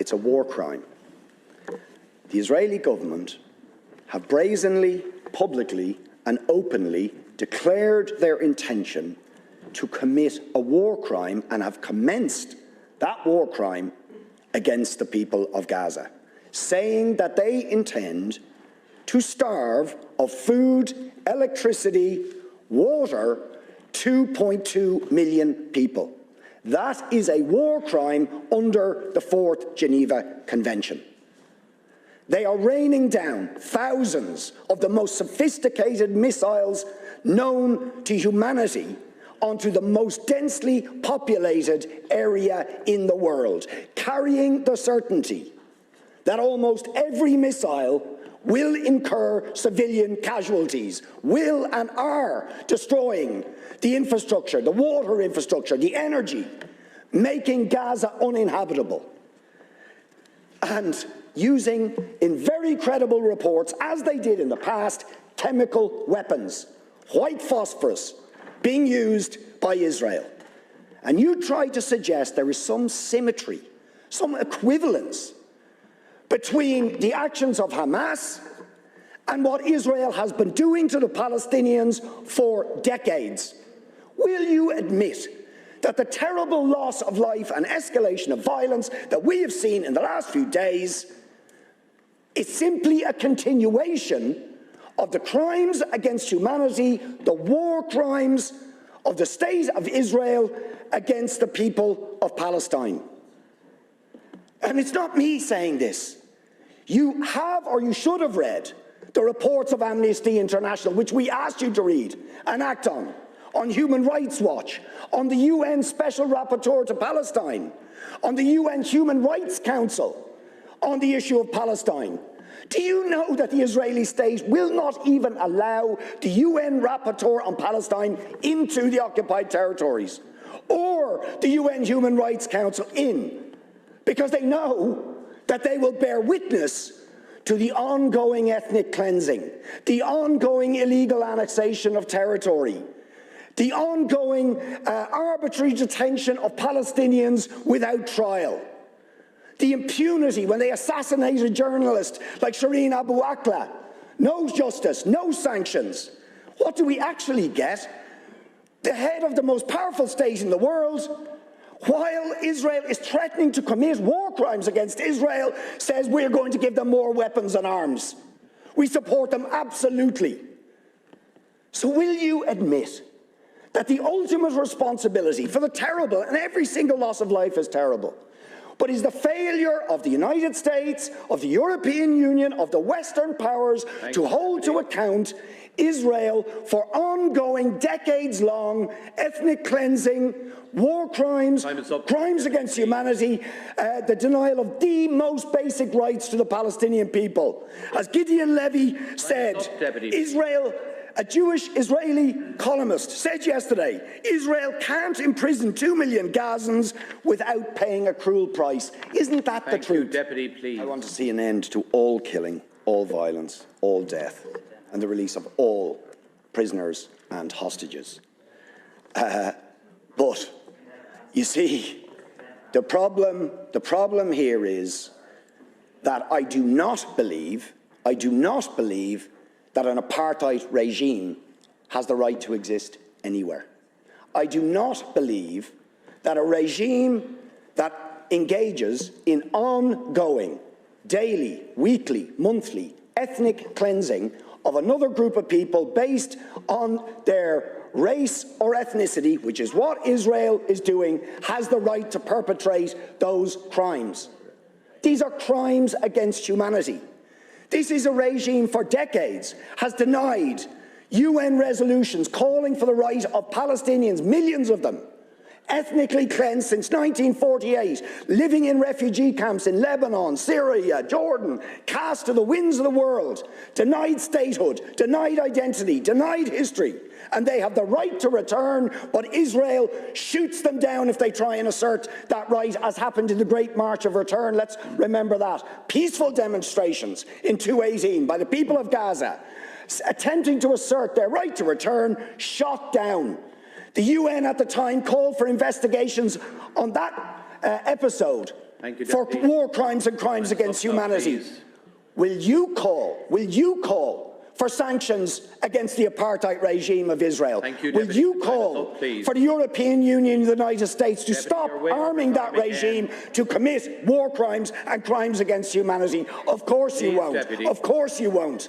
it's a war crime. The Israeli government have brazenly, publicly and openly declared their intention to commit a war crime and have commenced that war crime against the people of Gaza, saying that they intend to starve of food, electricity, water 2.2 million people. That is a war crime under the 4th Geneva Convention. They are raining down thousands of the most sophisticated missiles known to humanity onto the most densely populated area in the world, carrying the certainty that almost every missile will incur civilian casualties, will and are destroying the infrastructure, the water infrastructure, the energy, making Gaza uninhabitable. And using, in very credible reports, as they did in the past, chemical weapons, white phosphorus, being used by Israel. And you try to suggest there is some symmetry, some equivalence between the actions of Hamas and what Israel has been doing to the Palestinians for decades. Will you admit that the terrible loss of life and escalation of violence that we have seen in the last few days is simply a continuation of the crimes against humanity, the war crimes of the state of Israel against the people of Palestine? And it's not me saying this. You have, or you should have read, the reports of Amnesty International, which we asked you to read and act on Human Rights Watch, on the UN Special Rapporteur to Palestine, on the UN Human Rights Council, on the issue of Palestine. Do you know that the Israeli state will not even allow the UN Rapporteur on Palestine into the occupied territories, or the UN Human Rights Council in, because they know that they will bear witness to the ongoing ethnic cleansing, the ongoing illegal annexation of territory, the ongoing arbitrary detention of Palestinians without trial, the impunity when they assassinate a journalist like Shireen Abu Akleh. No justice, no sanctions. What do we actually get? The head of the most powerful state in the world, while Israel is threatening to commit war crimes against Israel, says we're going to give them more weapons and arms. We support them absolutely. So will you admit that the ultimate responsibility for the terrible, and every single loss of life is terrible, but is the failure of the United States, of the European Union, of the Western powers to hold to account Israel for ongoing, decades-long ethnic cleansing, war crimes, crimes against humanity, the denial of the most basic rights to the Palestinian people? As Gideon Levy said, Israel, a Jewish Israeli columnist, said yesterday, Israel can't imprison 2 million Gazans without paying a cruel price. Isn't that the truth? Deputy, please. I want to see an end to all killing, all violence, all death, and the release of all prisoners and hostages. But you see, the problem here is that I do not believe that an apartheid regime has the right to exist anywhere. I do not believe that a regime that engages in ongoing, daily, weekly, monthly, ethnic cleansing of another group of people based on their race or ethnicity, which is what Israel is doing, has the right to perpetrate those crimes. These are crimes against humanity. This is a regime for decades has denied UN resolutions calling for the right of Palestinians, millions of them, ethnically cleansed since 1948, living in refugee camps in Lebanon, Syria, Jordan, cast to the winds of the world, denied statehood, denied identity, denied history, and they have the right to return, but Israel shoots them down if they try and assert that right, as happened in the Great March of Return. Let's remember that. Peaceful demonstrations in 2018 by the people of Gaza, attempting to assert their right to return, shot down. The UN at the time called for investigations on that episode for war crimes and crimes against humanity. Will you call for sanctions against the apartheid regime of Israel? Will you call for the European Union and the United States to stop arming that regime to commit war crimes and crimes against humanity? Of course you won't. Of course you won't.